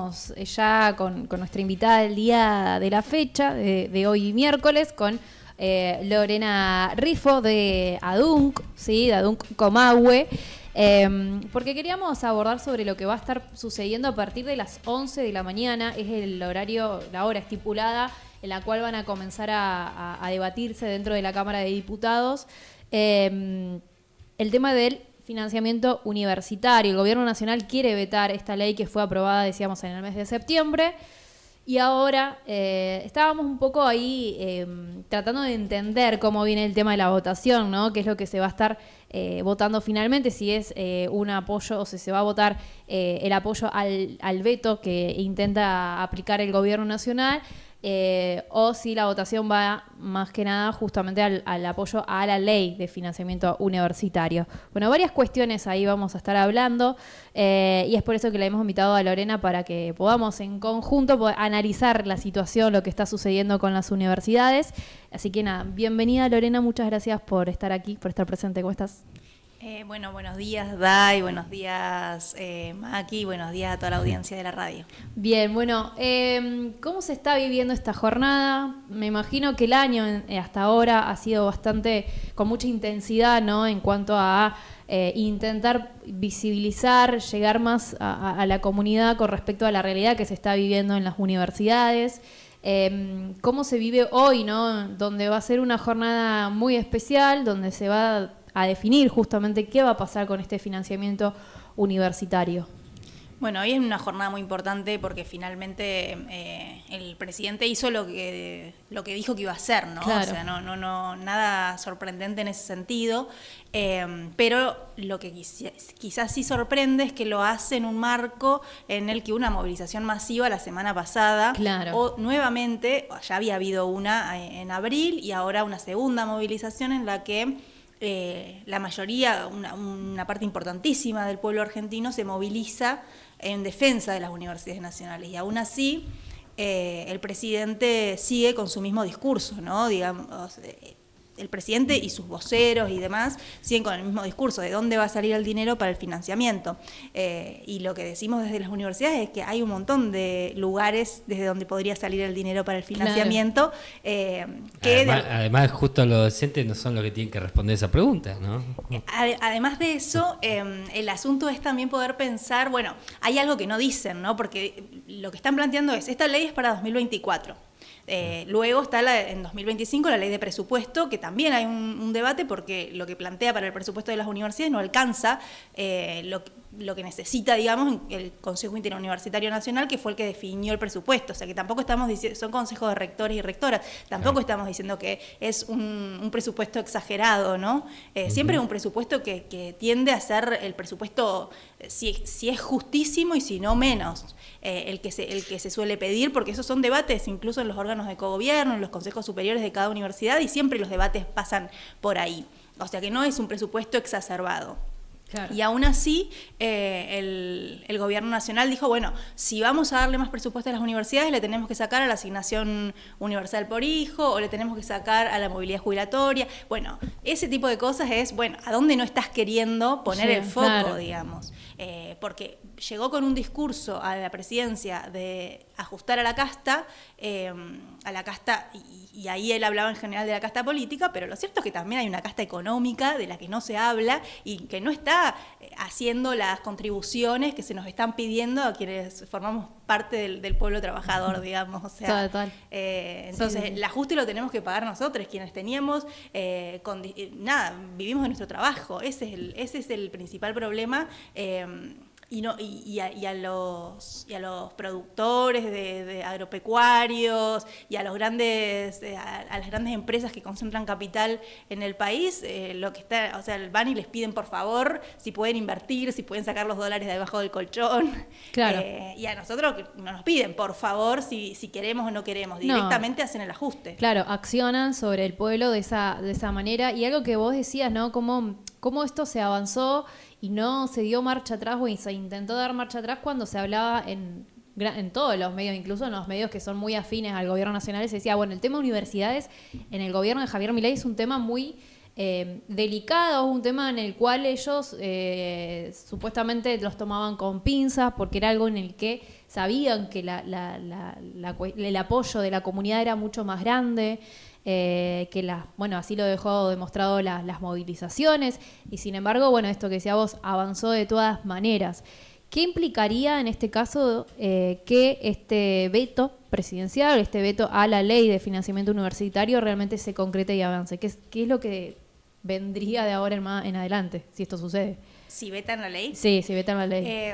estamos ya con nuestra invitada del día de la fecha, de hoy miércoles, con Lorena Rifo de ADUNC, ¿sí? De ADUNC Comahue, porque queríamos abordar sobre lo que va a estar sucediendo a partir de las 11 de la mañana, es el horario, la hora estipulada en la cual van a comenzar a debatirse dentro de la Cámara de Diputados el tema del financiamiento universitario. El Gobierno Nacional quiere vetar esta ley que fue aprobada, decíamos, en el mes de septiembre. Y ahora estábamos un poco ahí tratando de entender cómo viene el tema de la votación, ¿no? Qué es lo que se va a estar votando finalmente, si es un apoyo o si se va a votar el apoyo al veto que intenta aplicar el Gobierno Nacional. O si la votación va más que nada justamente al apoyo a la ley de financiamiento universitario. Bueno, varias cuestiones ahí vamos a estar hablando y es por eso que la hemos invitado a Lorena para que podamos en conjunto analizar la situación, lo que está sucediendo con las universidades. Así que nada, bienvenida Lorena, muchas gracias por estar aquí, por estar presente. ¿Cómo estás? Bueno, buenos días Dai, buenos días Maki, buenos días a toda la audiencia de la radio. Bien, bueno, ¿cómo se está viviendo esta jornada? Me imagino que el año hasta ahora ha sido bastante, con mucha intensidad, ¿no? En cuanto a intentar visibilizar, llegar más a la comunidad con respecto a la realidad que se está viviendo en las universidades. ¿Cómo se vive hoy, ¿no? Donde va a ser una jornada muy especial, donde se va a definir justamente qué va a pasar con este financiamiento universitario. Bueno, hoy es una jornada muy importante porque finalmente el presidente hizo lo que dijo que iba a hacer, ¿no? Claro. O sea, no nada sorprendente en ese sentido, pero lo que quizás sí sorprende es que lo hace en un marco en el que una movilización masiva la semana pasada, claro, o nuevamente, ya había habido una en abril y ahora una segunda movilización en la que la mayoría, una parte importantísima del pueblo argentino se moviliza en defensa de las universidades nacionales y aún así el presidente sigue con su mismo discurso, ¿no? Digamos, el presidente y sus voceros y demás siguen con el mismo discurso de dónde va a salir el dinero para el financiamiento. Y lo que decimos desde las universidades es que hay un montón de lugares desde donde podría salir el dinero para el financiamiento. Claro. Además, justo los docentes no son los que tienen que responder esa pregunta, ¿no? Además de eso, el asunto es también poder pensar, bueno, hay algo que no dicen, ¿no? Porque lo que están planteando es, esta ley es para 2024. Luego está en 2025 la ley de presupuesto, que también hay un debate porque lo que plantea para el presupuesto de las universidades no alcanza lo que necesita, digamos, el Consejo Interuniversitario Nacional, que fue el que definió el presupuesto. O sea, que tampoco estamos diciendo, son consejos de rectores y rectoras, tampoco estamos diciendo que es un presupuesto exagerado, ¿no? Siempre un presupuesto que tiende a ser el presupuesto, si es justísimo y si no menos, el que se suele pedir, porque esos son debates incluso en los órganos de cogobierno, en los consejos superiores de cada universidad, y siempre los debates pasan por ahí. O sea que no es un presupuesto exacerbado. Claro. Y aún así, el Gobierno Nacional dijo, bueno, si vamos a darle más presupuesto a las universidades, le tenemos que sacar a la asignación universal por hijo, o le tenemos que sacar a la movilidad jubilatoria. Bueno, ese tipo de cosas es, bueno, ¿a dónde no estás queriendo poner el foco, claro, digamos? Porque llegó con un discurso a la presidencia de ajustar a la casta, y ahí él hablaba en general de la casta política, pero lo cierto es que también hay una casta económica de la que no se habla y que no está haciendo las contribuciones que se nos están pidiendo a quienes formamos parte del pueblo trabajador, digamos. O sea, total. Entonces, sí. El ajuste lo tenemos que pagar nosotros, quienes teníamos, vivimos de nuestro trabajo. Ese es el principal problema. Y a los productores de agropecuarios y a las grandes empresas que concentran capital en el país, van y les piden por favor si pueden invertir, si pueden sacar los dólares de debajo del colchón. Claro. Y a nosotros no nos piden por favor si queremos o no queremos, directamente hacen el ajuste. Claro, accionan sobre el pueblo de esa manera. Y algo que vos decías, ¿no? Cómo esto se avanzó y no se dio marcha atrás, o se intentó dar marcha atrás cuando se hablaba en todos los medios, incluso en los medios que son muy afines al gobierno nacional, se decía, bueno, el tema universidades en el gobierno de Javier Milei es un tema muy delicado, un tema en el cual ellos supuestamente los tomaban con pinzas porque era algo en el que sabían que el apoyo de la comunidad era mucho más grande, así lo dejó demostrado las movilizaciones, y sin embargo, bueno, esto que decía vos, avanzó de todas maneras. ¿Qué implicaría en este caso que este veto presidencial, este veto a la ley de financiamiento universitario realmente se concrete y avance? ¿Qué es lo que vendría de ahora en adelante, si esto sucede? ¿Si vetan la ley? Sí, si vetan la ley.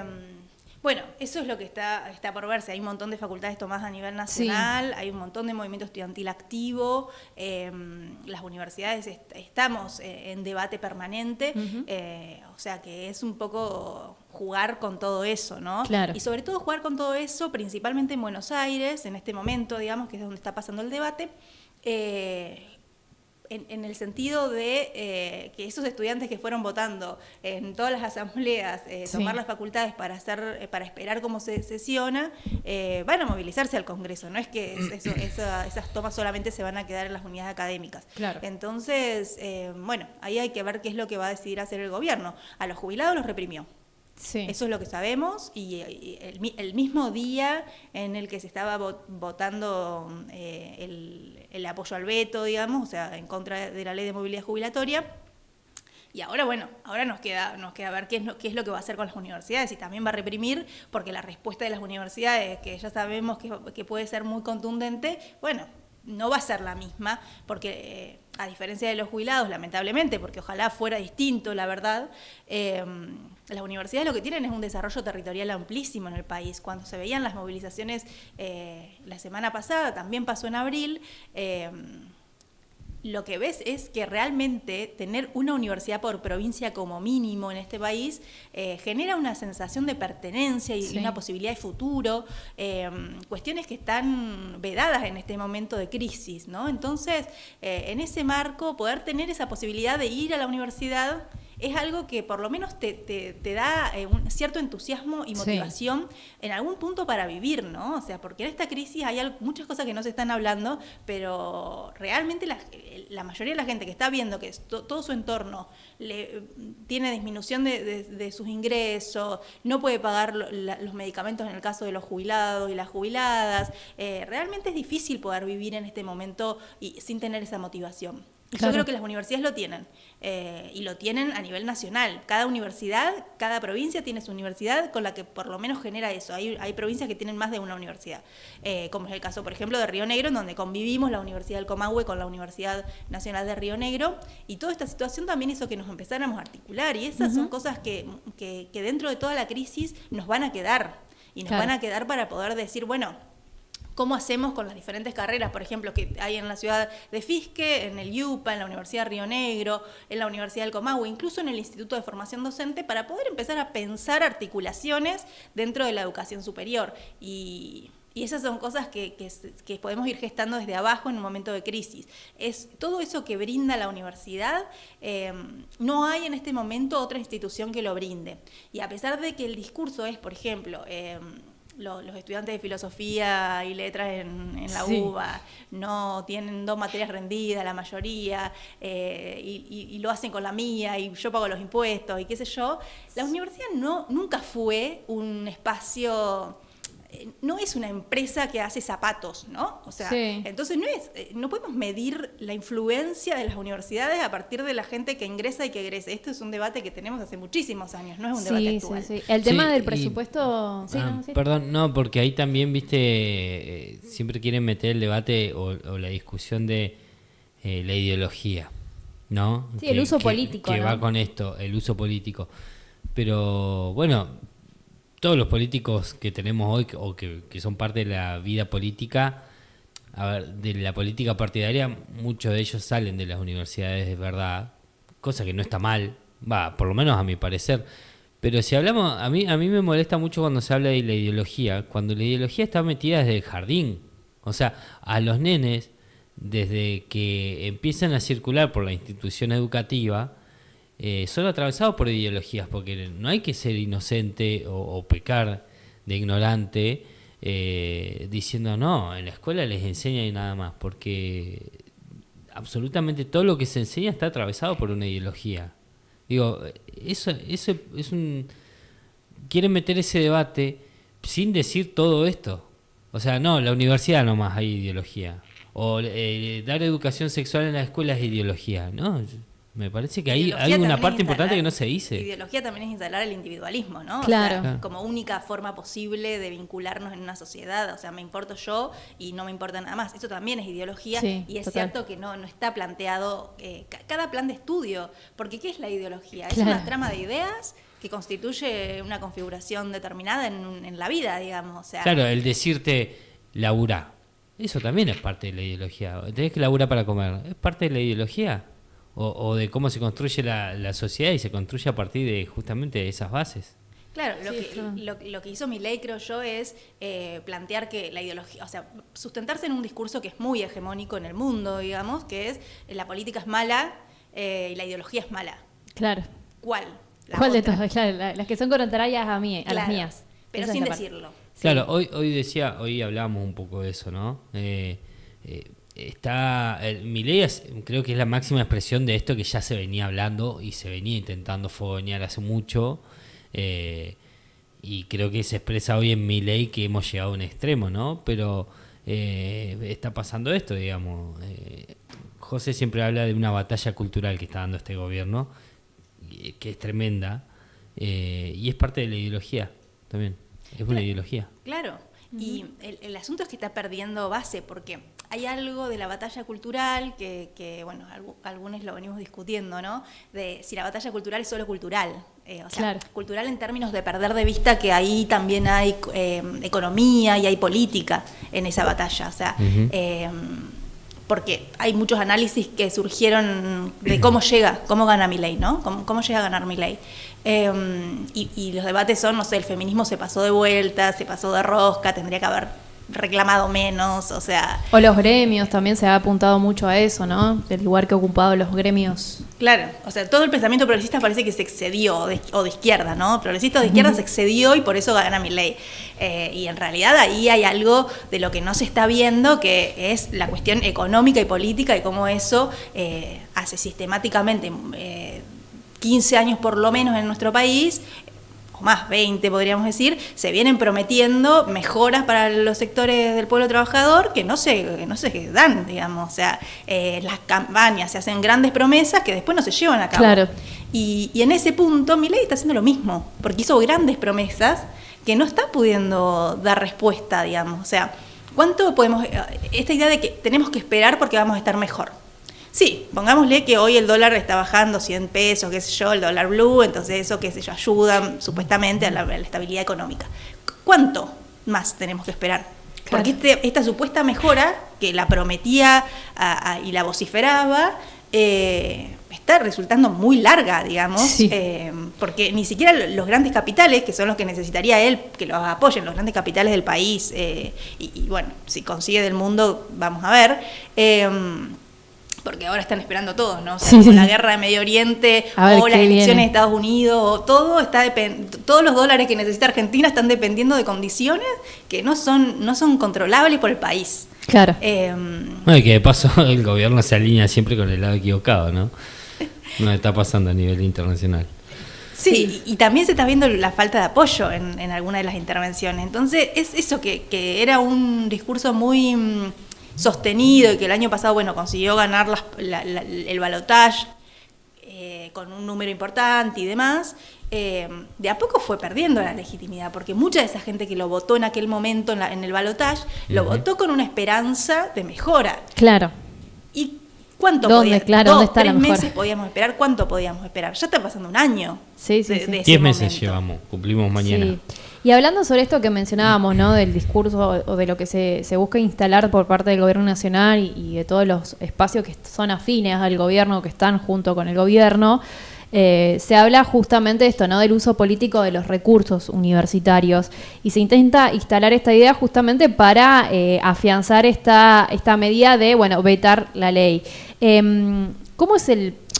Bueno, eso es lo que está por verse. Hay un montón de facultades tomadas a nivel nacional, sí. Hay un montón de movimiento estudiantil activo, las universidades estamos en debate permanente, o sea que es un poco jugar con todo eso, ¿no? Claro. Y sobre todo jugar con todo eso, principalmente en Buenos Aires, en este momento, digamos, que es donde está pasando el debate, en el sentido de que esos estudiantes que fueron votando en todas las asambleas, tomar las facultades para esperar cómo se sesiona, van a movilizarse al Congreso. No es que esas tomas solamente se van a quedar en las unidades académicas. Claro. Entonces, ahí hay que ver qué es lo que va a decidir hacer el gobierno. A los jubilados los reprimió. Sí. Eso es lo que sabemos, y el mismo día en el que se estaba votando el apoyo al veto, digamos, o sea, en contra de la ley de movilidad jubilatoria, y ahora nos queda ver qué es lo que va a hacer con las universidades, y también va a reprimir, porque la respuesta de las universidades, que ya sabemos que puede ser muy contundente, no va a ser la misma, porque a diferencia de los jubilados, lamentablemente, porque ojalá fuera distinto, la verdad, las universidades lo que tienen es un desarrollo territorial amplísimo en el país. Cuando se veían las movilizaciones la semana pasada, también pasó en abril, lo que ves es que realmente tener una universidad por provincia como mínimo en este país genera una sensación de pertenencia y una posibilidad de futuro, cuestiones que están vedadas en este momento de crisis, ¿no? Entonces, en ese marco, poder tener esa posibilidad de ir a la universidad es algo que por lo menos te da un cierto entusiasmo y motivación en algún punto para vivir, ¿no? O sea, porque en esta crisis hay muchas cosas que no se están hablando, pero realmente la mayoría de la gente que está viendo que todo su entorno tiene disminución de sus ingresos, no puede pagar los medicamentos en el caso de los jubilados y las jubiladas, realmente es difícil poder vivir en este momento sin tener esa motivación. Claro. Yo creo que las universidades lo tienen, y lo tienen a nivel nacional. Cada universidad, cada provincia tiene su universidad con la que por lo menos genera eso. Hay provincias que tienen más de una universidad, como es el caso, por ejemplo, de Río Negro, en donde convivimos la Universidad del Comahue con la Universidad Nacional de Río Negro, y toda esta situación también hizo que nos empezáramos a articular, y esas son cosas que dentro de toda la crisis nos van a quedar, y nos van a quedar para poder decir, ¿cómo hacemos con las diferentes carreras, por ejemplo, que hay en la ciudad de Fisque, en el IUPA, en la Universidad de Río Negro, en la Universidad del Comahue, incluso en el Instituto de Formación Docente, para poder empezar a pensar articulaciones dentro de la educación superior? Y esas son cosas que podemos ir gestando desde abajo en un momento de crisis. Es todo eso que brinda la universidad, no hay en este momento otra institución que lo brinde. Y a pesar de que el discurso es, por ejemplo, los estudiantes de filosofía y letras en la UBA no tienen 2 materias rendidas, la mayoría, y lo hacen con la mía, y yo pago los impuestos, y qué sé yo. La universidad nunca fue un espacio, no es una empresa que hace zapatos, ¿no? O sea, entonces no podemos medir la influencia de las universidades a partir de la gente que ingresa y que egrese. Esto es un debate que tenemos hace muchísimos años, no es un debate actual. El tema del presupuesto... Perdón, no, porque ahí también, viste, siempre quieren meter el debate o la discusión de la ideología, ¿no? Sí, el uso político, que ¿no? va con esto, el uso político. Pero, todos los políticos que tenemos hoy, o que son parte de la vida política, de la política partidaria, muchos de ellos salen de las universidades de verdad, cosa que no está mal, por lo menos a mi parecer. Pero si hablamos, a mí me molesta mucho cuando se habla de la ideología, cuando la ideología está metida desde el jardín. O sea, a los nenes, desde que empiezan a circular por la institución educativa, son atravesados por ideologías, porque no hay que ser inocente o pecar de ignorante diciendo no, en la escuela les enseñan y nada más, porque absolutamente todo lo que se enseña está atravesado por una ideología. Digo, eso es un... Quieren meter ese debate sin decir todo esto. O sea, no, la universidad nomás hay ideología. O dar educación sexual en la escuela es ideología. No, me parece que hay una parte importante que no se dice. Ideología también es instalar el individualismo, ¿no? Claro. O sea, como única forma posible de vincularnos en una sociedad. O sea, me importo yo y no me importa nada más. Eso también es ideología. Sí, y es total. cierto que no está planteado cada plan de estudio. Porque ¿qué es la ideología? Claro. Es una trama de ideas que constituye una configuración determinada en la vida, digamos. O sea, Claro, el decirte laburá, eso también es parte de la ideología. Tenés que laburar para comer, ¿es parte de la ideología? O de cómo se construye la sociedad y se construye a partir de justamente esas bases. Claro, Sí, lo que hizo Milei, creo yo, es plantear que la ideología, o sea, sustentarse en un discurso que es muy hegemónico en el mundo, digamos, que es la política es mala y la ideología es mala. Claro. ¿Cuál? ¿Cuál de otra. todas? Claro, las que son contrarias a las Claro, mías. pero Esa es sin la parte. decirlo. Sí. Claro, hoy hablábamos un poco de eso, ¿no? Milei creo que es la máxima expresión de esto que ya se venía hablando y se venía intentando fogonear hace mucho, y creo que se expresa hoy en Milei que hemos llegado a un extremo, ¿no? Pero está pasando esto, digamos. José siempre habla de una batalla cultural que está dando este gobierno, que es tremenda, y es parte de la ideología también. Es una ideología. Claro, y el asunto es que está perdiendo base, porque hay algo de la batalla cultural que bueno, algunos lo venimos discutiendo, ¿no? De si la batalla cultural es solo cultural. O sea, Claro. cultural en términos de perder de vista que ahí también hay economía y hay política en esa batalla. O sea, porque hay muchos análisis que surgieron de cómo gana Milei, ¿no? Cómo llega a ganar Milei. Y los debates son, no sé, el feminismo se pasó de vuelta, se pasó de rosca, tendría que haber reclamado menos, o sea... O los gremios, también se ha apuntado mucho a eso, ¿no? El lugar que ha ocupado los gremios. Claro, o sea, todo el pensamiento progresista parece que se excedió, o de izquierda, ¿no? Progresista o de izquierda se excedió y por eso gana Milei. Y en realidad ahí hay algo de lo que no se está viendo, que es la cuestión económica y política y cómo eso hace sistemáticamente 15 años por lo menos en nuestro país, o más, 20 podríamos decir, se vienen prometiendo mejoras para los sectores del pueblo trabajador que no se dan, digamos. O sea, las campañas se hacen grandes promesas que después no se llevan a cabo. Claro. Y en ese punto Milei está haciendo lo mismo, porque hizo grandes promesas que no está pudiendo dar respuesta, digamos. O sea, ¿cuánto podemos...? Esta idea de que tenemos que esperar porque vamos a estar mejor. Sí, pongámosle que hoy el dólar está bajando 100 pesos, qué sé yo, el dólar blue, entonces eso, qué sé yo, ayuda supuestamente a la estabilidad económica. ¿Cuánto más tenemos que esperar? Claro. Porque esta supuesta mejora, que la prometía y la vociferaba, está resultando muy larga, digamos, Sí. porque ni siquiera los grandes capitales, que son los que necesitaría él, que los apoyen, los grandes capitales del país, y bueno, si consigue del mundo, vamos a ver, porque ahora están esperando todos, ¿no? O sea, Sí. con la guerra de Medio Oriente, A ver o las qué elecciones viene. de Estados Unidos, o todo todos los dólares que necesita Argentina están dependiendo de condiciones que no son controlables por el país. Claro. Bueno, y que de paso el gobierno se alinea siempre con el lado equivocado, ¿no? No está pasando a nivel internacional. Sí, y también se está viendo la falta de apoyo en algunas de las intervenciones. Entonces, es eso que era un discurso muy sostenido y que el año pasado, bueno, consiguió ganar el balotaje con un número importante y demás, de a poco fue perdiendo la legitimidad, porque mucha de esa gente que lo votó en aquel momento en el balotaje, lo votó con una esperanza de mejora. Claro. ¿Y cuánto ¿Dónde? Claro, ¿dónde está la 3 mejora? meses podíamos esperar? ¿Cuánto podíamos esperar? Ya está pasando un año. Sí, sí, de sí. ese 10 meses momento. llevamos, cumplimos mañana. Sí. Y hablando sobre esto que mencionábamos, ¿no? Del discurso o de lo que se busca instalar por parte del gobierno nacional y de todos los espacios que son afines al gobierno, que están junto con el gobierno, se habla justamente de esto, ¿no? Del uso político de los recursos universitarios y se intenta instalar esta idea justamente para afianzar esta medida de, bueno, vetar la ley. ¿Cómo es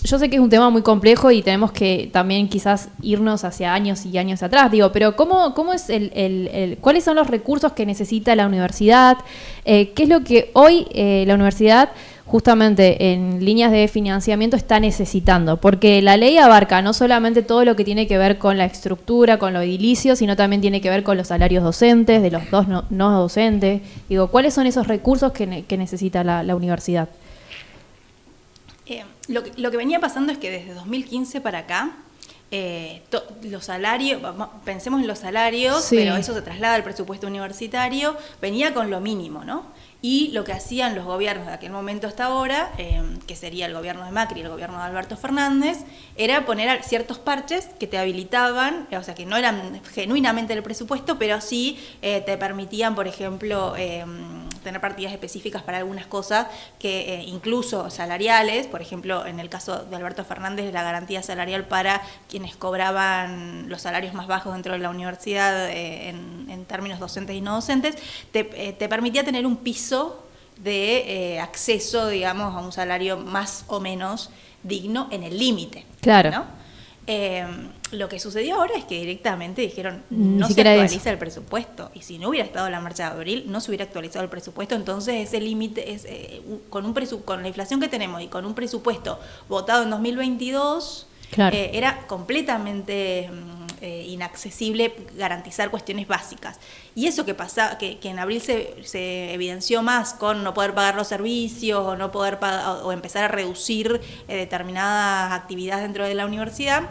yo sé que es un tema muy complejo y tenemos que también quizás irnos hacia años y años atrás, pero ¿cómo es cuáles son los recursos que necesita la universidad? ¿Qué es lo que hoy la universidad justamente en líneas de financiamiento está necesitando, porque la ley abarca no solamente todo lo que tiene que ver con la estructura, con lo edilicio, sino también tiene que ver con los salarios docentes, de los dos no docentes. Digo, ¿cuáles son esos recursos que necesita la universidad? Lo que venía pasando es que desde 2015 para acá, los salarios, pensemos en los salarios, sí, pero eso se traslada al presupuesto universitario, venía con lo mínimo, ¿no? Y lo que hacían los gobiernos de aquel momento hasta ahora, que sería el gobierno de Macri y el gobierno de Alberto Fernández, era poner ciertos parches que te habilitaban, o sea, que no eran genuinamente del presupuesto, pero sí te permitían, por ejemplo, tener partidas específicas para algunas cosas, que incluso salariales, por ejemplo, en el caso de Alberto Fernández, la garantía salarial para quienes cobraban los salarios más bajos dentro de la universidad en términos docentes y no docentes, te permitía tener un piso de acceso, digamos, a un salario más o menos digno en el límite. Claro. ¿No? Lo que sucedió ahora es que directamente dijeron no se actualiza el presupuesto, y si no hubiera estado la marcha de abril no se hubiera actualizado el presupuesto. Entonces ese límite es con la inflación que tenemos y con un presupuesto votado en 2022, claro, era completamente inaccesible garantizar cuestiones básicas. Y eso que pasa, que en abril se evidenció más con no poder pagar los servicios o no poder pagar, o empezar a reducir determinadas actividades dentro de la universidad,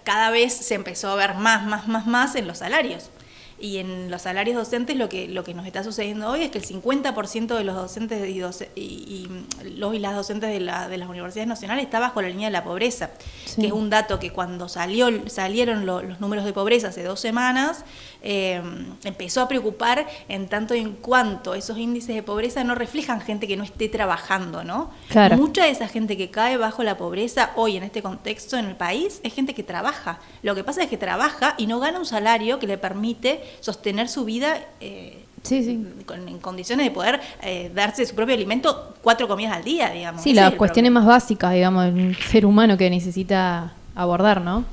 cada vez se empezó a ver más en los salarios. Y en los salarios docentes lo que nos está sucediendo hoy es que el 50% de los docentes y las docentes de las universidades nacionales está bajo la línea de la pobreza, sí, que es un dato que cuando salieron los números de pobreza hace 2 semanas, empezó a preocupar en tanto y en cuanto esos índices de pobreza no reflejan gente que no esté trabajando, ¿no? Claro. Mucha de esa gente que cae bajo la pobreza hoy en este contexto en el país es gente que trabaja. Lo que pasa es que trabaja y no gana un salario que le permite sostener su vida en condiciones de poder darse su propio alimento 4 comidas al día, digamos. Sí, las cuestiones más básicas, digamos, del ser humano que necesita abordar, ¿no?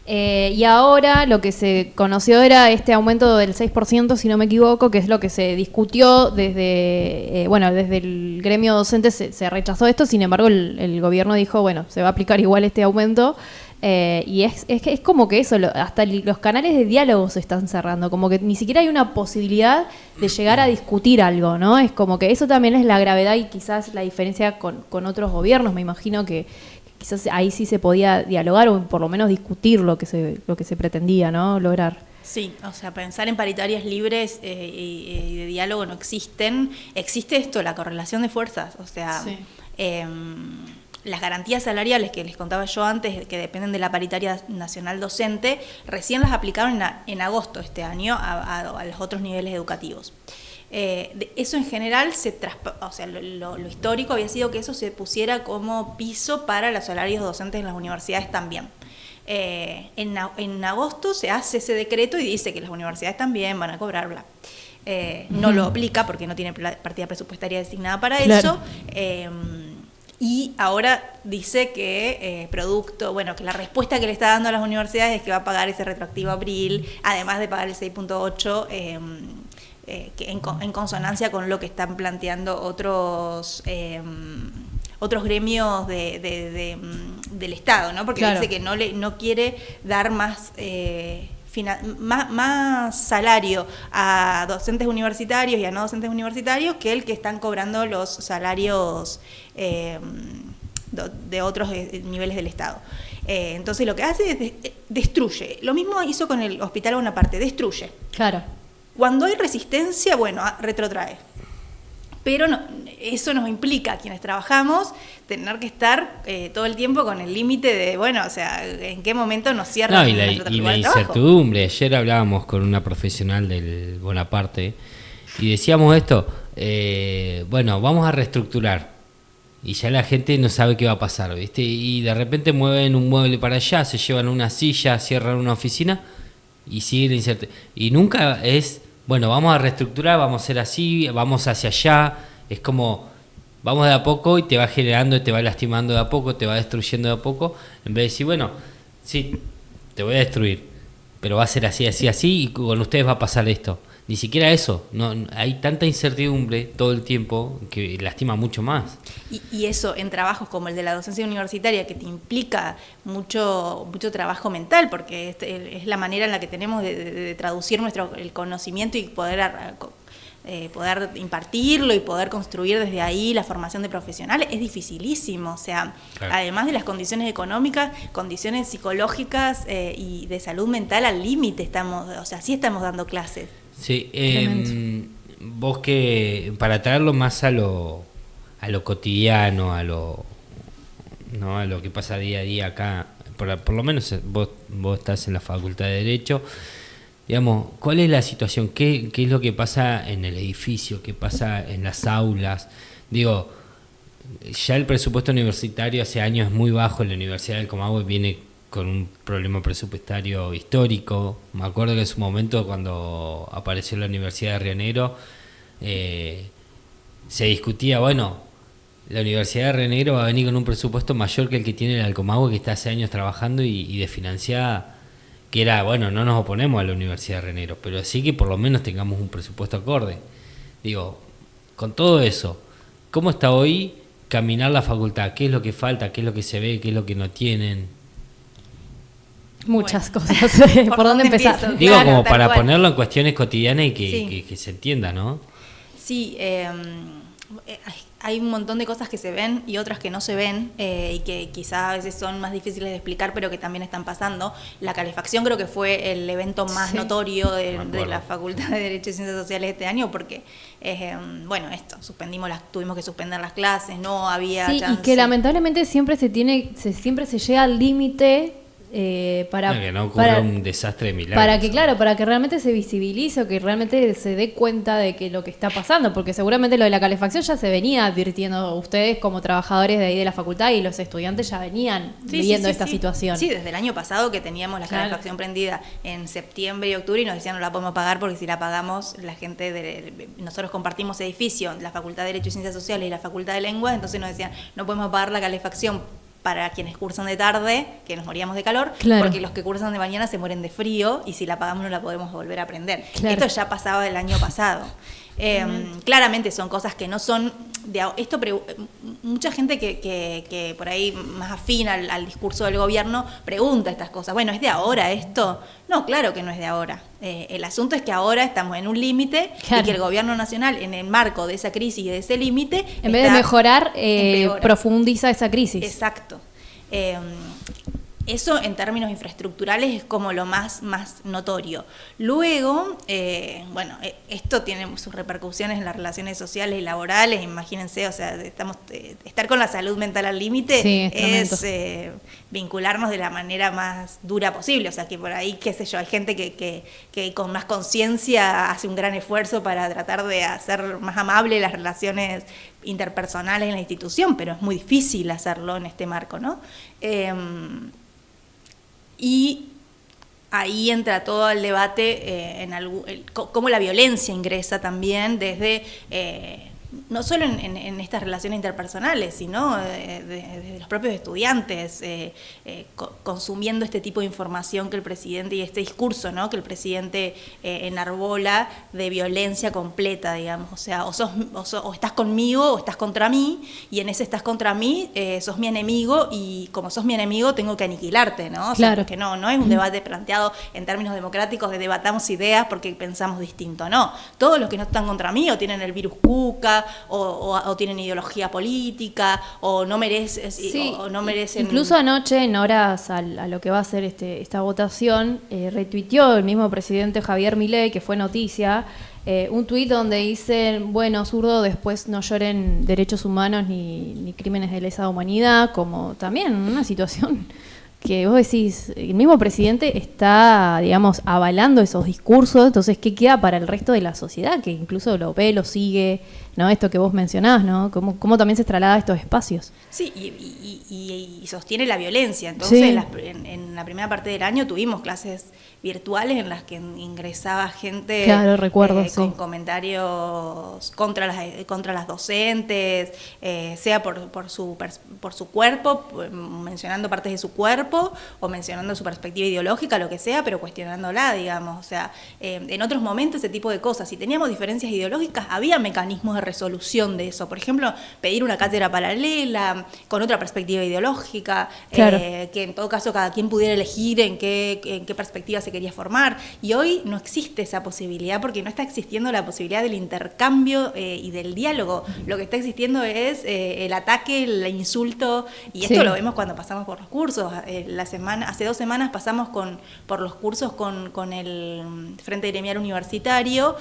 Y ahora lo que se conoció era este aumento del 6%, si no me equivoco, que es lo que se discutió desde el gremio docente se rechazó esto, sin embargo el gobierno dijo, bueno, se va a aplicar igual este aumento. Y es como que eso, hasta los canales de diálogo se están cerrando, como que ni siquiera hay una posibilidad de llegar a discutir algo, ¿no? Es como que eso también es la gravedad y quizás la diferencia con otros gobiernos. Me imagino que quizás ahí sí se podía dialogar o por lo menos discutir lo que se pretendía, ¿no? Lograr. Sí, o sea, pensar en paritarias libres y de diálogo no existen. Existe esto, la correlación de fuerzas, o sea... Sí. Las garantías salariales que les contaba yo antes, que dependen de la paritaria nacional docente, recién las aplicaron en agosto de este año a los otros niveles educativos. Eso en general, lo histórico había sido que eso se pusiera como piso para los salarios docentes en las universidades también. En agosto se hace ese decreto y dice que las universidades también van a cobrar, bla. No lo aplica porque no tiene partida presupuestaria designada para eso. Y ahora dice que que la respuesta que le está dando a las universidades es que va a pagar ese retroactivo abril, además de pagar el 6.8, que en consonancia con lo que están planteando otros gremios del Estado, ¿no? Porque claro, dice que no quiere dar más salario a docentes universitarios y a no docentes universitarios que el que están cobrando los salarios de otros niveles del Estado. Entonces lo que hace es destruye. Lo mismo hizo con el Hospital Bonaparte, destruye. Claro. Cuando hay resistencia, retrotrae. Pero eso nos implica a quienes trabajamos tener que estar todo el tiempo con el límite de, en qué momento nos cierran nuestro trabajo. Y la incertidumbre. Ayer hablábamos con una profesional del Bonaparte y decíamos esto, vamos a reestructurar. Y ya la gente no sabe qué va a pasar, ¿viste? Y de repente mueven un mueble para allá, se llevan una silla, cierran una oficina y sigue la incertidumbre. Y nunca es... vamos a reestructurar, vamos a hacer así, vamos hacia allá. Es como, vamos de a poco y te va generando, te va lastimando de a poco, te va destruyendo de a poco. En vez de decir, sí, te voy a destruir. pero va a ser así, así, así, y con ustedes va a pasar esto. Ni siquiera eso, no, hay tanta incertidumbre todo el tiempo que lastima mucho más. Y eso en trabajos como el de la docencia universitaria, que te implica mucho trabajo mental, porque es la manera en la que tenemos de traducir el conocimiento y poder impartirlo y poder construir desde ahí la formación de profesionales, es dificilísimo. O sea, claro, además de las condiciones económicas, condiciones psicológicas y de salud mental al límite sí estamos dando clases. Sí, vos que para traerlo más a lo cotidiano, a lo que pasa día a día acá, por lo menos vos estás en la Facultad de Derecho, digamos, ¿cuál es la situación? ¿Qué es lo que pasa en el edificio? ¿Qué pasa en las aulas? Digo, ya el presupuesto universitario hace años es muy bajo, la Universidad del Comahue viene con un problema presupuestario histórico. Me acuerdo que en su momento, cuando apareció la Universidad de Río Negro, se discutía, bueno, la Universidad de Río Negro va a venir con un presupuesto mayor que el que tiene el Comahue, que está hace años trabajando y desfinanciada, que era, bueno, no nos oponemos a la Universidad de Río Negro, pero sí que por lo menos tengamos un presupuesto acorde. Digo, con todo eso, ¿cómo está hoy caminar la facultad? ¿Qué es lo que falta? ¿Qué es lo que se ve? ¿Qué es lo que no tienen? Muchas cosas. ¿Por dónde empezar? Empiezo? Digo, claro, como para ponerlo en cuestiones cotidianas y que se entienda, ¿no? Sí, hay un montón de cosas que se ven y otras que no se ven y que quizás a veces son más difíciles de explicar, pero que también están pasando. La calefacción creo que fue el evento más notorio de la Facultad de Derecho y Ciencias Sociales este año, porque, tuvimos que suspender las clases, no había chance. Y que lamentablemente siempre se llega al límite. Para que no ocurra un desastre de milagros. Para que realmente se visibilice o que realmente se dé cuenta de que lo que está pasando, porque seguramente lo de la calefacción ya se venía advirtiendo ustedes como trabajadores de ahí de la facultad, y los estudiantes ya venían viviendo esta situación. Sí, desde el año pasado que teníamos la calefacción prendida en septiembre y octubre y nos decían no la podemos pagar porque si la pagamos la gente nosotros compartimos edificio, la Facultad de Derecho y Ciencias Sociales y la Facultad de Lenguas, entonces nos decían no podemos pagar la calefacción para quienes cursan de tarde, que nos moríamos de calor, porque los que cursan de mañana se mueren de frío y si la pagamos no la podemos volver a aprender. Esto ya pasaba el año pasado. Claramente son cosas que no son mucha gente que por ahí más afín al discurso del gobierno pregunta estas cosas. Bueno, ¿es de ahora esto? No, claro que no es de ahora. El asunto es que ahora estamos en un límite y que el gobierno nacional, en el marco de esa crisis y de ese límite, en vez de mejorar, profundiza esa crisis. Exacto. Eso en términos infraestructurales es como lo más notorio. Luego, esto tiene sus repercusiones en las relaciones sociales y laborales, imagínense, o sea, estar con la salud mental al límite es vincularnos de la manera más dura posible, o sea, que por ahí, qué sé yo, hay gente que con más conciencia hace un gran esfuerzo para tratar de hacer más amable las relaciones interpersonales en la institución, pero es muy difícil hacerlo en este marco, ¿no? Y ahí entra todo el debate cómo la violencia ingresa también desde, no solo en estas relaciones interpersonales, sino desde los propios estudiantes, consumiendo este tipo de información que el presidente y este discurso, ¿no?, que el presidente enarbola de violencia completa, digamos, o sea, o estás conmigo o estás contra mí, y en ese estás contra mí, sos mi enemigo, y como sos mi enemigo tengo que aniquilarte, ¿no? O sea, porque no es un debate planteado en términos democráticos de debatamos ideas porque pensamos distinto, no. Todos los que no están contra mí o tienen el virus Cuca, o tienen ideología política, o no merecen. Incluso anoche, en horas a lo que va a ser esta votación, retuiteó el mismo presidente Javier Milei, que fue noticia, un tuit donde dicen, bueno, zurdo, después no lloren derechos humanos ni crímenes de lesa humanidad, como también una situación que vos decís, el mismo presidente está, digamos, avalando esos discursos, entonces, ¿qué queda para el resto de la sociedad? Que incluso lo ve, lo sigue, ¿no? Esto que vos mencionás, ¿no? Cómo también se traslada a estos espacios. Sí, y sostiene la violencia. Entonces, en la primera parte del año tuvimos clases virtuales en las que ingresaba gente con comentarios contra las docentes, sea por su cuerpo, mencionando partes de su cuerpo, campo o mencionando su perspectiva ideológica, lo que sea, pero cuestionándola, digamos. O sea, en otros momentos ese tipo de cosas, si teníamos diferencias ideológicas, había mecanismos de resolución de eso. Por ejemplo, pedir una cátedra paralela con otra perspectiva ideológica, Claro. que en todo caso cada quien pudiera elegir en qué perspectiva se quería formar. Y hoy no existe esa posibilidad porque no está existiendo la posibilidad del intercambio y del diálogo. Lo que está existiendo es el ataque, el insulto, y esto Sí. lo vemos cuando pasamos por los cursos. Hace 2 semanas pasamos por los cursos con el Frente Gremial Universitario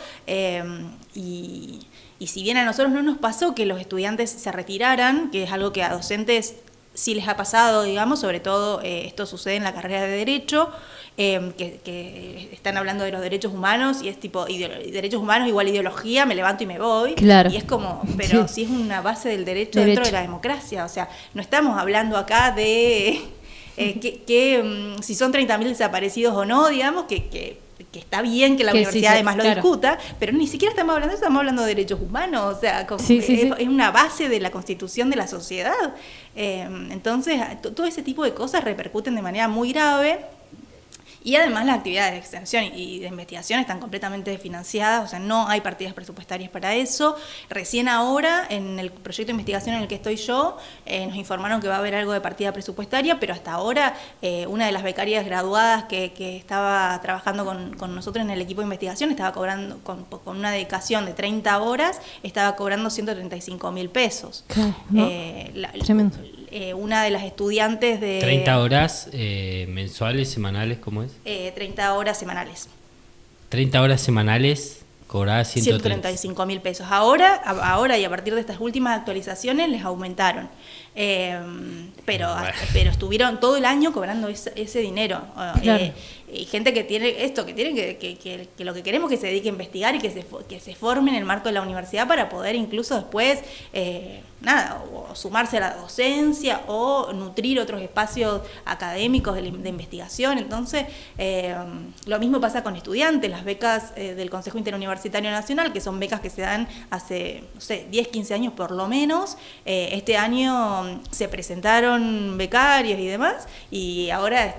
y si bien a nosotros no nos pasó que los estudiantes se retiraran, que es algo que a docentes sí les ha pasado, digamos, sobre todo esto sucede en la carrera de Derecho, que están hablando de los derechos humanos y es tipo, derechos humanos igual ideología, me levanto y me voy. Claro. Y es como, pero Sí. si es una base del derecho dentro de la democracia, o sea, no estamos hablando acá de si son 30.000 desaparecidos o no, digamos, que está bien que la Que universidad sí, además lo claro. discuta, pero ni siquiera estamos hablando de eso, estamos hablando de derechos humanos, o sea, como Sí, sí, sí. es una base de la constitución de la sociedad. Entonces, todo ese tipo de cosas repercuten de manera muy grave. Y además las actividades de extensión y de investigación están completamente desfinanciadas, o sea, no hay partidas presupuestarias para eso. Recién ahora, en el proyecto de investigación en el que estoy yo, nos informaron que va a haber algo de partida presupuestaria, pero hasta ahora una de las becarias graduadas que estaba trabajando con nosotros en el equipo de investigación estaba cobrando, con una dedicación de 30 horas, estaba cobrando 135.000 pesos. Claro, no. Tremendo. Una de las estudiantes de... 30 horas mensuales, semanales, ¿cómo es? 30 horas semanales. 30 horas semanales, cobrada 135.000 pesos. Ahora y a partir de estas últimas actualizaciones les aumentaron. Pero estuvieron todo el año cobrando ese dinero. Claro. Y gente que tiene esto, que lo que queremos es que se dedique a investigar y que se forme en el marco de la universidad para poder incluso después, o sumarse a la docencia o nutrir otros espacios académicos de investigación. Entonces, lo mismo pasa con estudiantes, las becas del Consejo Interuniversitario Nacional, que son becas que se dan hace, no sé, 10, 15 años por lo menos. Este año se presentaron becarios y demás, y ahora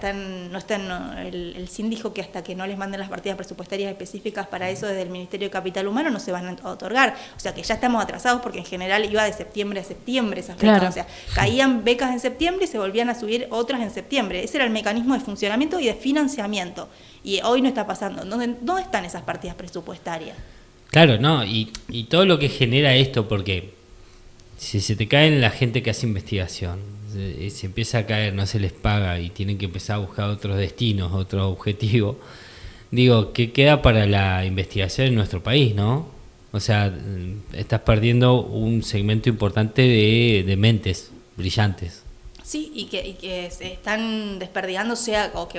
el SIN dijo que hasta que no les manden las partidas presupuestarias específicas para eso desde el Ministerio de Capital Humano no se van a otorgar. O sea que ya estamos atrasados porque en general iba de septiembre a septiembre esas becas. Claro. O sea, caían becas en septiembre y se volvían a subir otras en septiembre. Ese era el mecanismo de funcionamiento y de financiamiento. Y hoy no está pasando. ¿Dónde están esas partidas presupuestarias? Claro, no, y todo lo que genera esto, porque si se te caen la gente que hace investigación, se empieza a caer, no se les paga y tienen que empezar a buscar otros destinos, otros objetivos, digo, ¿qué queda para la investigación en nuestro país, no? O sea, estás perdiendo un segmento importante de mentes brillantes. Sí, y que se están desperdigando, o que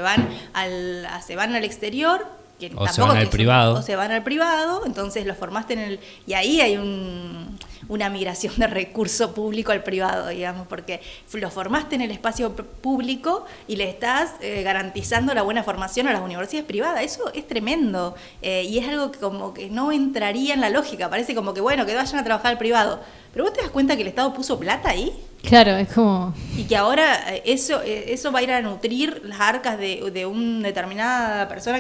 se van al exterior, que O se van al privado. O se van al privado, entonces los formaste y ahí hay una migración de recurso público al privado, digamos, porque lo formaste en el espacio público y le estás garantizando la buena formación a las universidades privadas. Eso es tremendo, y es algo que como que no entraría en la lógica. Parece como que, bueno, que vayan a trabajar al privado. Pero vos te das cuenta que el Estado puso plata ahí. Claro, es como... Y que ahora eso va a ir a nutrir las arcas de una determinada persona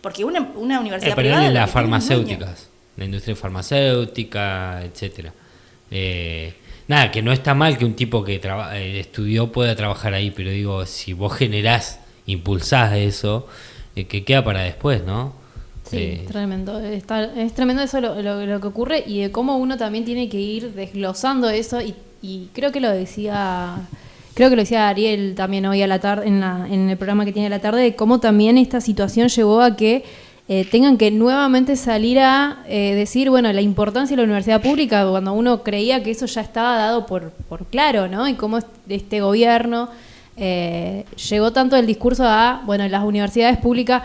porque una universidad Ponerle privada... las farmacéuticas, la industria farmacéutica, etcétera. Nada, que no está mal que un tipo que estudió pueda trabajar ahí, pero digo, si vos generás, impulsás eso, que queda para después, ¿no? Sí, tremendo. Es tremendo eso lo que ocurre y de cómo uno también tiene que ir desglosando eso y creo que lo decía Ariel también hoy a la tarde en el programa que tiene a la tarde, de cómo también esta situación llevó a que tengan que nuevamente salir a decir, bueno, la importancia de la universidad pública cuando uno creía que eso ya estaba dado por claro, ¿no? Y cómo este gobierno llegó tanto el discurso a, bueno, las universidades públicas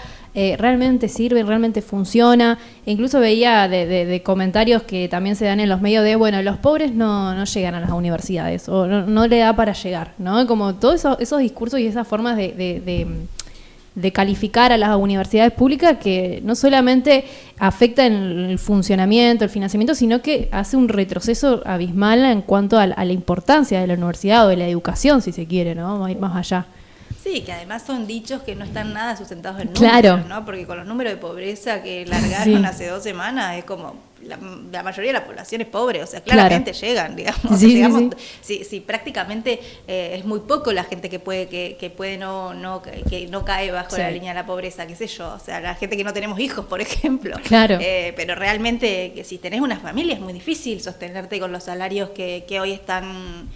realmente sirven, realmente funciona. E incluso veía de comentarios que también se dan en los medios de, bueno, los pobres no llegan a las universidades o no le da para llegar, ¿no? Como todos esos discursos y esas formas de calificar a las universidades públicas que no solamente afectan el funcionamiento, el financiamiento, sino que hace un retroceso abismal en cuanto a la importancia de la universidad o de la educación, si se quiere, ¿no? Va a ir más allá. Sí, que además son dichos que no están nada sustentados en Claro. números, ¿no? Porque con los números de pobreza que largaron Sí. hace 2 semanas es como la mayoría de la población es pobre, o sea, claramente llegan, digamos. Sí, sí, llegamos, sí. sí, prácticamente es muy poco la gente que puede que no cae bajo Sí. la línea de la pobreza, qué sé yo, o sea, la gente que no tenemos hijos, por ejemplo. Claro. Pero realmente que si tenés una familia es muy difícil sostenerte con los salarios que hoy están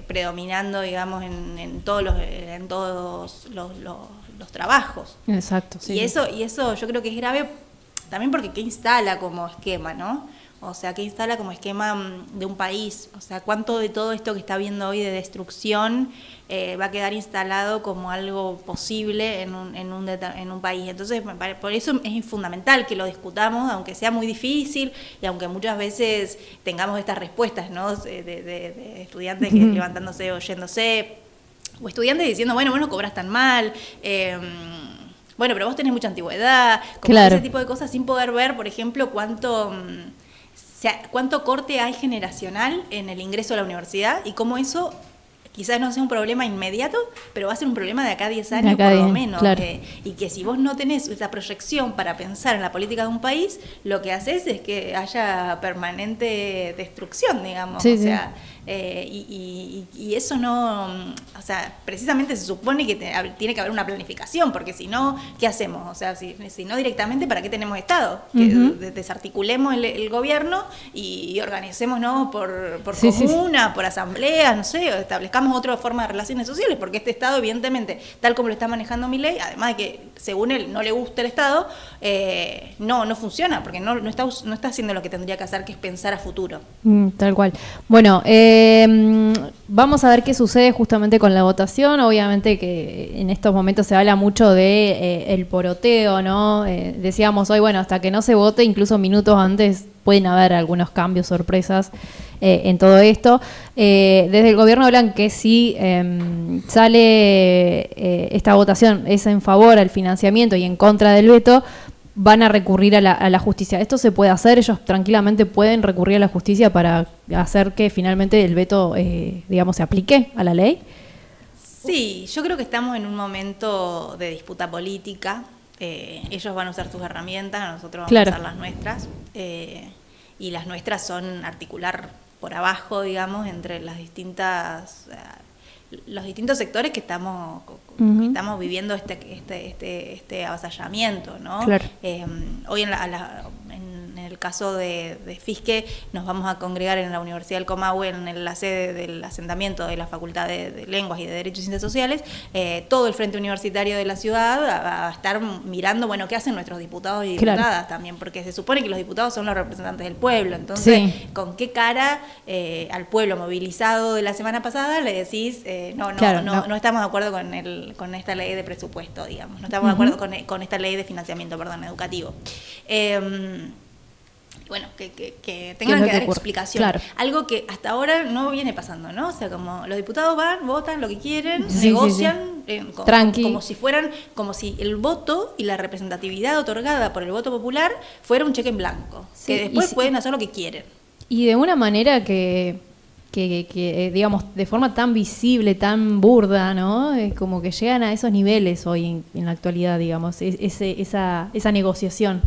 predominando, digamos, en todos los trabajos. Exacto. Sí, y sí. eso yo creo que es grave también porque qué instala como esquema, ¿no? O sea, qué instala como esquema de un país. O sea, cuánto de todo esto que está viendo hoy de destrucción va a quedar instalado como algo posible en un país. Entonces, por eso es fundamental que lo discutamos, aunque sea muy difícil y aunque muchas veces tengamos estas respuestas, ¿no? De estudiantes que levantándose o yéndose, o estudiantes diciendo, bueno, vos no cobras tan mal, bueno, pero vos tenés mucha antigüedad, como Claro. ese tipo de cosas sin poder ver, por ejemplo, cuánto corte hay generacional en el ingreso a la universidad y cómo eso quizás no sea un problema inmediato, pero va a ser un problema de acá a 10 años acá por lo 10, menos. claro. Y que si vos no tenés esa proyección para pensar en la política de un país, lo que haces es que haya permanente destrucción, digamos. Sí, o sí. sea, y eso no, o sea, precisamente se supone que tiene que haber una planificación, porque si no, ¿qué hacemos? O sea, si no directamente, ¿para qué tenemos Estado? Que desarticulemos el gobierno y organicémonos por Sí, sí, sí. comuna, por asamblea, no sé, o establezcamos otra forma de relaciones sociales, porque este Estado, evidentemente, tal como lo está manejando Milei, además de que según él no le gusta el Estado, no funciona, porque no está haciendo lo que tendría que hacer, que es pensar a futuro. Tal cual. Bueno, vamos a ver qué sucede justamente con la votación. Obviamente que en estos momentos se habla mucho de el poroteo, ¿no? Decíamos hoy, bueno, hasta que no se vote, incluso minutos antes pueden haber algunos cambios, sorpresas en todo esto. Desde el gobierno hablan que si sale esta votación es en favor al financiamiento y en contra del veto, van a recurrir a la justicia. ¿Esto se puede hacer? ¿Ellos tranquilamente pueden recurrir a la justicia para hacer que finalmente el veto, digamos, se aplique a la ley? Sí, yo creo que estamos en un momento de disputa política. Ellos van a usar sus herramientas, nosotros vamos a usar las nuestras. Y las nuestras son articular por abajo, digamos, entre los distintos sectores que estamos viviendo este avasallamiento, ¿no? Claro. Hoy en el caso de Fisque nos vamos a congregar en la Universidad del Comahue, en la sede del asentamiento de la Facultad de Lenguas y de Derechos y Ciencias Sociales. Todo el frente universitario de la ciudad va a estar mirando, bueno, qué hacen nuestros diputados y diputadas también, porque se supone que los diputados son los representantes del pueblo. Entonces, ¿con qué cara al pueblo movilizado de la semana pasada le decís, no estamos de acuerdo con esta ley de presupuesto, digamos, no estamos de acuerdo con esta ley de financiamiento, educativo? Bueno, que tengan que dar explicación. Claro. Algo que hasta ahora no viene pasando, ¿no? O sea, como los diputados van, votan lo que quieren, Sí, negocian, Tranqui. como si el voto y la representatividad otorgada por el voto popular fuera un cheque en blanco, Sí, que después pueden hacer lo que quieren. Y de una manera que digamos, de forma tan visible, tan burda, ¿no? Como que llegan a esos niveles hoy en la actualidad, digamos, esa negociación,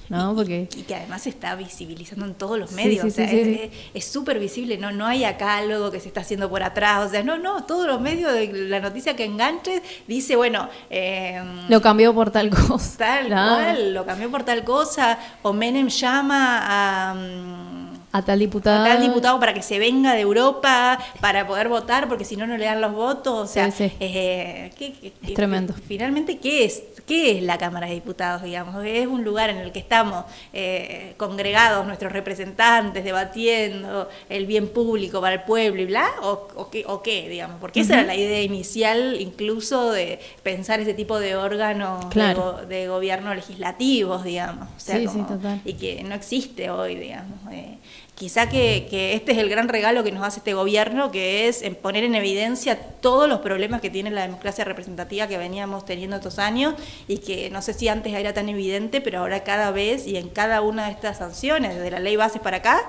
¿no? Porque Y que además se está visibilizando en todos los Sí, medios, sí, o sea, sí. es súper visible, no hay acá algo que se está haciendo por atrás, o sea, todos los medios de la noticia que enganches dice, bueno, lo cambió por tal cosa. tal cual, lo cambió por tal cosa, o Menem llama a tal diputado. a tal diputado para que se venga de Europa para poder votar, porque si no, no le dan los votos. O sea, Sí. Es tremendo. Finalmente, ¿qué es la Cámara de Diputados, digamos? Es un lugar en el que estamos congregados nuestros representantes, debatiendo el bien público para el pueblo y bla, o qué, digamos, porque esa era la idea inicial incluso de pensar ese tipo de órganos de gobierno legislativos, digamos. O sea, Sí, total. y que no existe hoy, digamos. quizá que este es el gran regalo que nos hace este gobierno, que es poner en evidencia todos los problemas que tiene la democracia representativa que veníamos teniendo estos años y que no sé si antes era tan evidente, pero ahora cada vez y en cada una de estas sanciones, desde la ley bases para acá,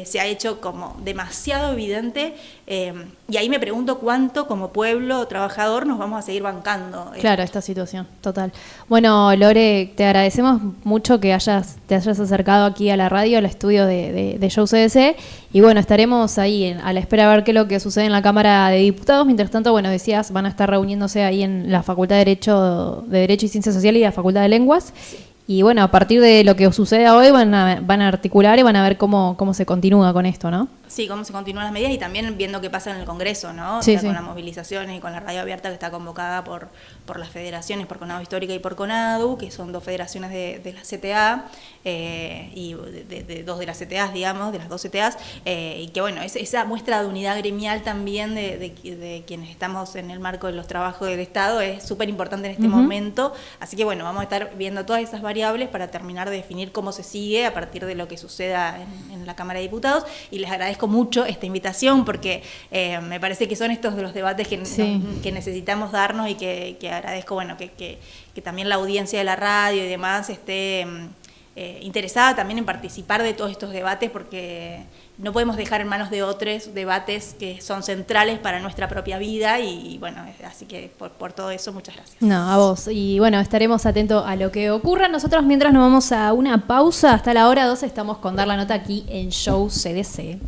se ha hecho como demasiado evidente, y ahí me pregunto cuánto como pueblo trabajador nos vamos a seguir bancando. Claro, esta situación, total. Bueno, Lore, te agradecemos mucho que te hayas acercado aquí a la radio, al estudio de Show CDC, y bueno, estaremos ahí a la espera a ver qué es lo que sucede en la Cámara de Diputados. Mientras tanto, bueno, decías, van a estar reuniéndose ahí en la Facultad de Derecho y Ciencias Sociales y la Facultad de Lenguas. Sí. Y bueno, a partir de lo que suceda hoy van a articular y van a ver cómo se continúa con esto, ¿no? Sí, cómo se continúan las medidas y también viendo qué pasa en el Congreso, ¿no? Sí, o sea, sí. Con las movilizaciones y con la radio abierta que está convocada por las federaciones, por CONADU Histórica y por CONADU, que son dos federaciones de la CTA, y de dos de las CTAs, digamos, de las dos CTAs, y que bueno, esa muestra de unidad gremial también de quienes estamos en el marco de los trabajos del Estado es súper importante en este momento, así que bueno, vamos a estar viendo todas esas variables para terminar de definir cómo se sigue a partir de lo que suceda en la Cámara de Diputados, y les agradezco mucho esta invitación porque me parece que son estos de los debates que necesitamos darnos y que agradezco, bueno, que también la audiencia de la radio y demás esté interesada también en participar de todos estos debates, porque no podemos dejar en manos de otros debates que son centrales para nuestra propia vida y bueno, así que por todo eso, muchas gracias. No, a vos. Y bueno, estaremos atentos a lo que ocurra. Nosotros mientras nos vamos a una pausa, hasta la hora 12 estamos con Dar la Nota aquí en Show CDC.